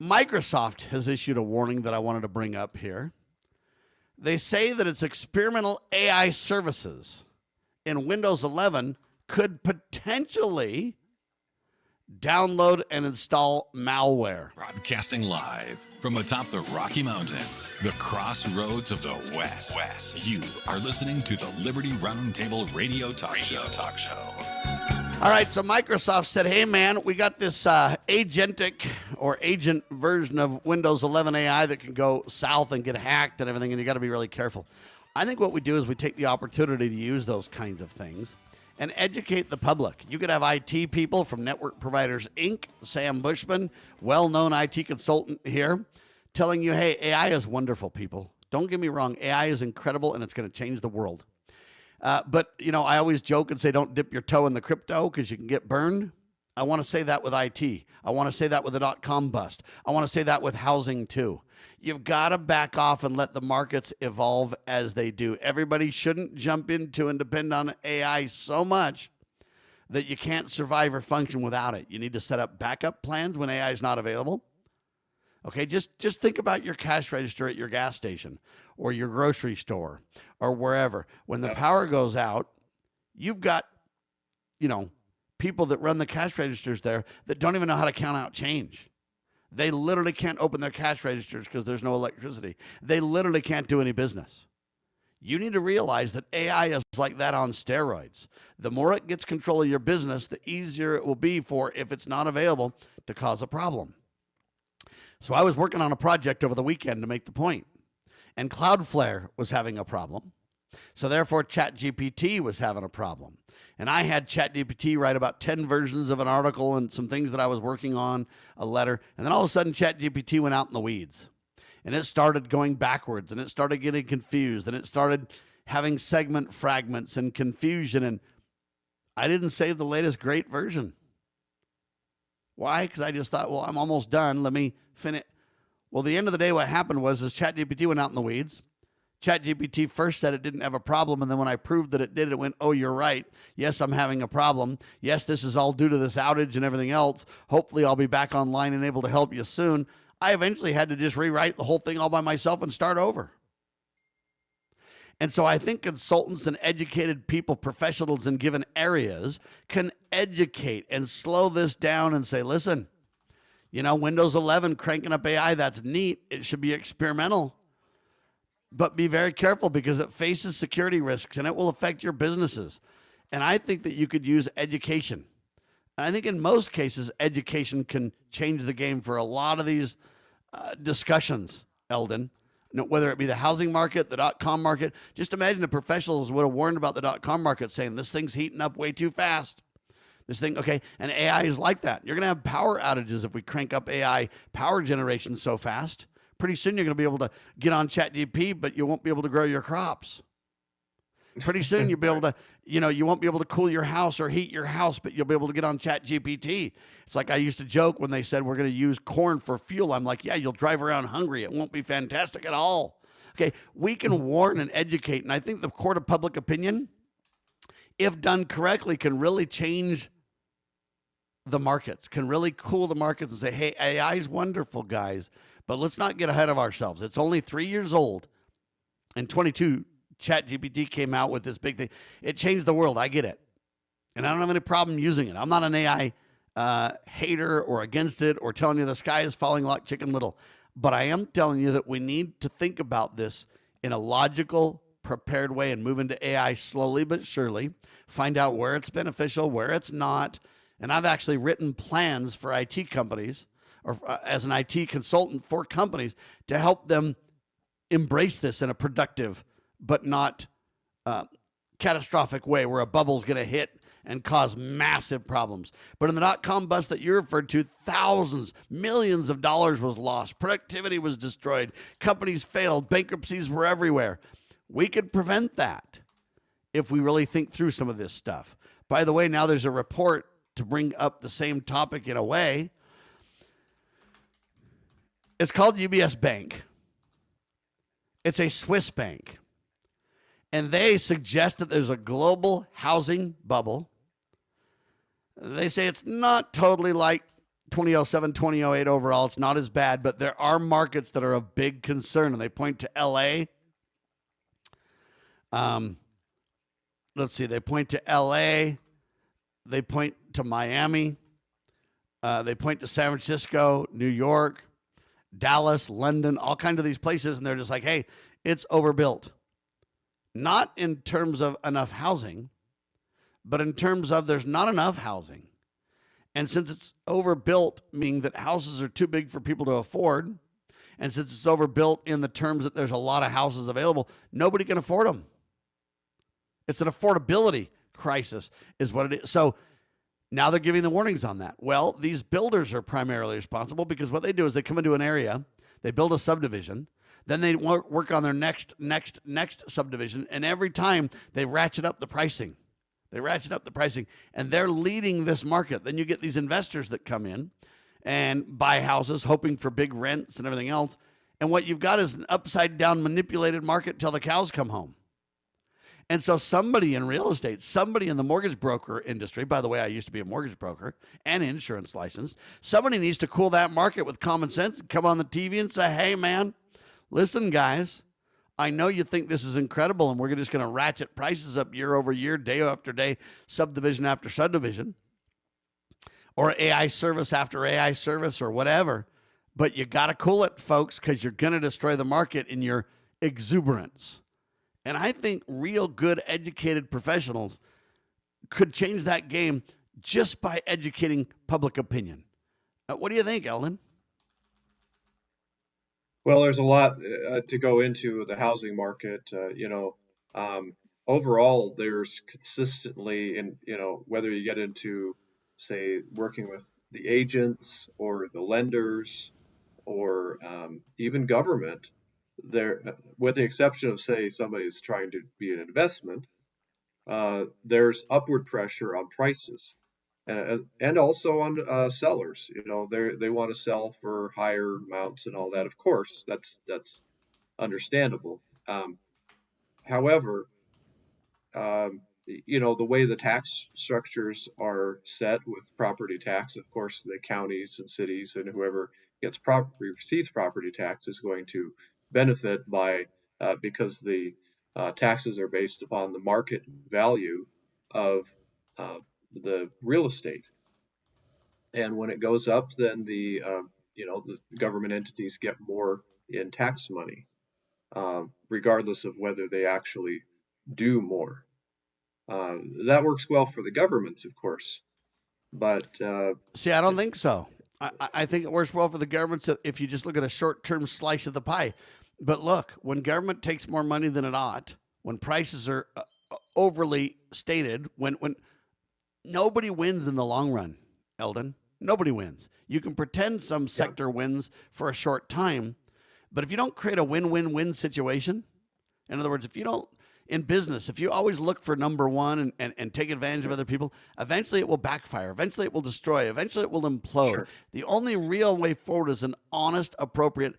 Microsoft has issued a warning that I wanted to bring up here. They say that its experimental AI services in Windows 11 could potentially download and install malware. Broadcasting live from atop the Rocky Mountains, the crossroads of the West. You are listening to the Liberty Roundtable Radio Talk Show. All right, so Microsoft said, hey, man, we got this agentic or agent version of Windows 11 AI that can go south and get hacked and everything, and you got to be really careful. I think what we do is we take the opportunity to use those kinds of things and educate the public. You could have IT people from Network Providers, Inc., Sam Bushman, well-known IT consultant here, telling you, hey, AI is wonderful, people. Don't get me wrong. AI is incredible, and it's going to change the world. But, you know, I always joke and say don't dip your toe in the crypto because you can get burned. I want to say that with IT. I want to say that with the dot-com bust. I want to say that with housing, too. You've got to back off and let the markets evolve as they do. Everybody shouldn't jump into and depend on AI so much that you can't survive or function without it. You need to set up backup plans when AI is not available. Okay, just think about your cash register at your gas station or your grocery store or wherever. When the power goes out, you've got, you know, people that run the cash registers there that don't even know how to count out change. They literally can't open their cash registers because there's no electricity. They literally can't do any business. You need to realize that AI is like that on steroids. The more it gets control of your business, the easier it will be for, if it's not available, to cause a problem. So I was working on a project over the weekend to make the point, and Cloudflare was having a problem. So therefore, ChatGPT was having a problem. And I had ChatGPT write about 10 versions of an article and some things that I was working on, a letter. And then all of a sudden, ChatGPT went out in the weeds. And it started going backwards, and it started getting confused, and it started having segment fragments and confusion. And I didn't save the latest great version. Why? Because I just thought, well, I'm almost done. Let me finish. Well, the end of the day, what happened was ChatGPT went out in the weeds. ChatGPT first said it didn't have a problem, and then when I proved that it did, it went, oh, you're right. Yes, I'm having a problem. Yes, this is all due to this outage and everything else. Hopefully, I'll be back online and able to help you soon. I eventually had to just rewrite the whole thing all by myself and start over. And so I think consultants and educated people, professionals in given areas, can educate and slow this down and say, listen, you know, Windows 11 cranking up AI, that's neat. It should be experimental. But be very careful because it faces security risks and it will affect your businesses. And I think that you could use education. And I think in most cases, education can change the game for a lot of these discussions, Eldon. Whether it be the housing market, the dot-com market. Just imagine the professionals would have warned about the dot-com market saying, this thing's heating up way too fast. This thing, okay, and AI is like that. You're going to have power outages if we crank up AI power generation so fast. Pretty soon you're going to be able to get on ChatGPT, but you won't be able to grow your crops. Pretty soon you'll be able to, you know, you won't be able to cool your house or heat your house, but you'll be able to get on ChatGPT. It's like I used to joke when they said we're going to use corn for fuel. I'm like, yeah, you'll drive around hungry. It won't be fantastic at all. Okay, we can warn and educate, and I think the court of public opinion, if done correctly, can really change the markets, can really cool the markets and say, hey, AI is wonderful, guys, but let's not get ahead of ourselves. It's only 3 years old. In 22, ChatGPT came out with this big thing. It changed the world. I get it. And I don't have any problem using it. I'm not an AI hater or against it or telling you the sky is falling like Chicken Little. But I am telling you that we need to think about this in a logical, prepared way and move into AI slowly but surely. Find out where it's beneficial, where it's not. And I've actually written plans for IT companies or as an IT consultant for companies to help them embrace this in a productive but not catastrophic way where a bubble's going to hit and cause massive problems. But in the dot-com bust that you referred to, thousands, millions of dollars was lost. Productivity was destroyed. Companies failed. Bankruptcies were everywhere. We could prevent that if we really think through some of this stuff. By the way, now there's a report to bring up the same topic in a way. It's called UBS Bank. It's a Swiss bank. And they suggest that there's a global housing bubble. They say it's not totally like 2007, 2008 overall. It's not as bad, but there are markets that are of big concern, and they point to LA. Um, let's see, they point to LA, they point to Miami, they point to San Francisco, New York, Dallas, London, all kinds of these places, and they're just like, hey, it's overbuilt. Not in terms of enough housing, but in terms of there's not enough housing. And since it's overbuilt, meaning that houses are too big for people to afford, and since it's overbuilt in the terms that there's a lot of houses available, nobody can afford them. It's an affordability crisis, is what it is. So now they're giving the warnings on that. Well, these builders are primarily responsible because what they do is they come into an area, they build a subdivision, then they work on their next subdivision, and every time they ratchet up the pricing. They ratchet up the pricing, and they're leading this market. Then you get these investors that come in and buy houses, hoping for big rents and everything else. And what you've got is an upside down, manipulated market till the cows come home. And so somebody in real estate, somebody in the mortgage broker industry, by the way, I used to be a mortgage broker and insurance licensed, somebody needs to cool that market with common sense and come on the TV and say, hey, man, listen, guys, I know you think this is incredible and we're just going to ratchet prices up year over year, day after day, subdivision after subdivision, or AI service after AI service or whatever. But you got to cool it, folks, because you're going to destroy the market in your exuberance. And I think real good educated professionals could change that game just by educating public opinion. What do you think, Eldon? Well, there's a lot to go into the housing market. Um, Overall, there's consistently, whether you get into, say, working with the agents or the lenders or even government, with the exception of, say, somebody's trying to be an investment, there's upward pressure on prices and also on sellers. They want to sell for higher amounts and all that. Of course, that's understandable. However, the way the tax structures are set with property tax, of course, the counties and cities and whoever receives property tax is going to benefit by because the taxes are based upon the market value of uh, the real estate. And when it goes up, then the government entities get more in tax money, regardless of whether they actually do more. That works well for the governments, of course, but See, I don't think so. I think it works well for the government if you just look at a short term slice of the pie. But look, when government takes more money than it ought, when prices are overly stated, when nobody wins in the long run, Eldon. Nobody wins. You can pretend some yeah, sector wins for a short time, but if you don't create a win win win situation, in other words, if you don't, in business, if you always look for number one and take advantage of sure, other people, eventually it will backfire. Eventually it will destroy. Eventually it will implode. sure. The only real way forward is an honest, appropriate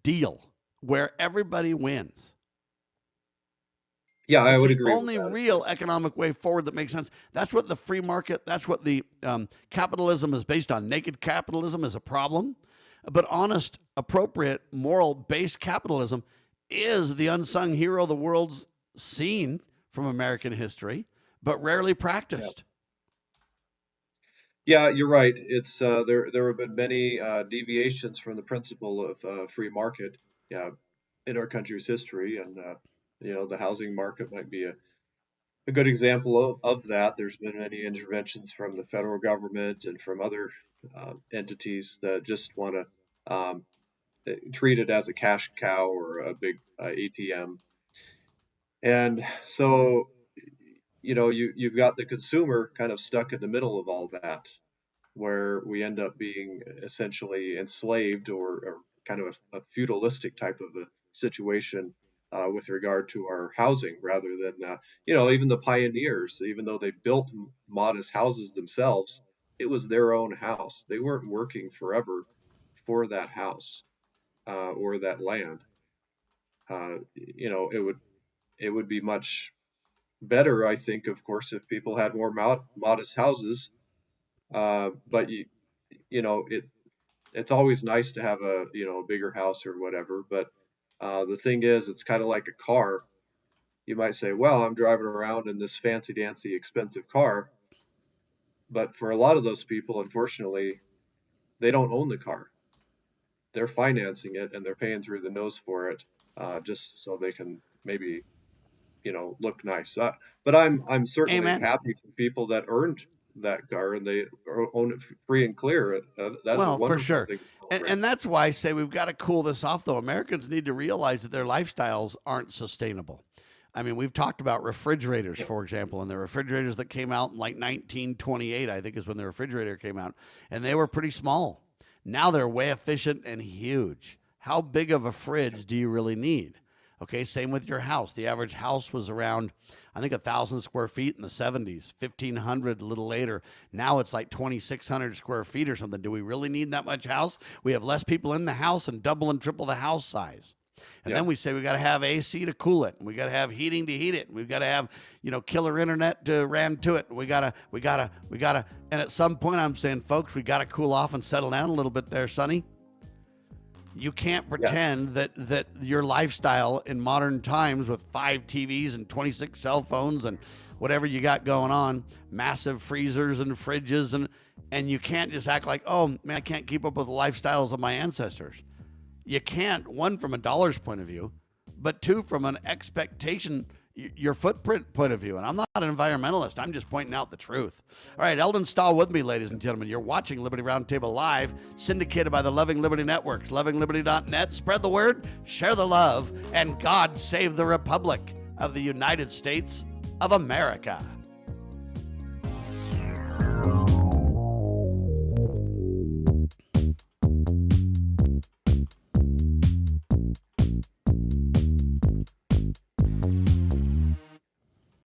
deal where everybody wins. Yeah, I It's would the agree with only that, of real course. economic way forward that makes sense. That's what the free market, that's what the capitalism is based on. Naked capitalism is a problem, but honest, appropriate, moral based capitalism is the unsung hero the world's seen from American history, but rarely Yeah, practiced. yeah, you're right. It's there have been many deviations from the principle of free market, yeah, in our country's history, and the housing market might be a good example of that. There's been many interventions from the federal government and from other entities that just want to treat it as a cash cow or a big ATM. And so, you've got the consumer kind of stuck in the middle of all that, where we end up being essentially enslaved or kind of a feudalistic type of a situation with regard to our housing, rather than even the pioneers, even though they built modest houses themselves, it was their own house. They weren't working forever for that house or that land. It would be much better, I think, of course, if people had more modest houses. But it's always nice to have a bigger house or whatever, but the thing is, it's kind of like a car. You might say, well, I'm driving around in this fancy dancy expensive car, but for a lot of those people, unfortunately, they don't own the car. They're financing it and they're paying through the nose for it, just so they can maybe look nice. But I'm certainly Amen. happy for people that earned that car and they own it free and clear. That's a Well, for wonderful sure. thing to And, celebrate. and that's why I say we've got to cool this off, though. Americans need to realize that their lifestyles aren't sustainable. I mean, we've talked about refrigerators, Yeah, for example, and the refrigerators that came out in like 1928, I think is when the refrigerator came out, and they were pretty small. Now they're way efficient and huge. How big of a fridge do you really need? Okay, same with your house. The average house was around, I think, 1,000 square feet in the 70s, 1,500 a little later. Now it's like 2,600 square feet or something. Do we really need that much house? We have less people in the house and double and triple the house size. And yeah, then we say we got to have AC to cool it, and we got to have heating to heat it, and we've got to have killer internet to ran to it. We gotta. And at some point, I'm saying, folks, we got to cool off and settle down a little bit there, Sonny. You can't yeah, pretend that your lifestyle in modern times with 5 TVs and 26 cell phones and whatever you got going on, massive freezers and fridges, and you can't just act like, oh man, I can't keep up with the lifestyles of my ancestors. You can't, one, from a dollar's point of view, but two, from an expectation, your footprint point of view. And I'm not an environmentalist. I'm just pointing out the truth. All right, Eldon Stahl with me, ladies and gentlemen. You're watching Liberty Roundtable Live, syndicated by the Loving Liberty Networks, lovingliberty.net. Spread the word, share the love, and God save the Republic of the United States of America.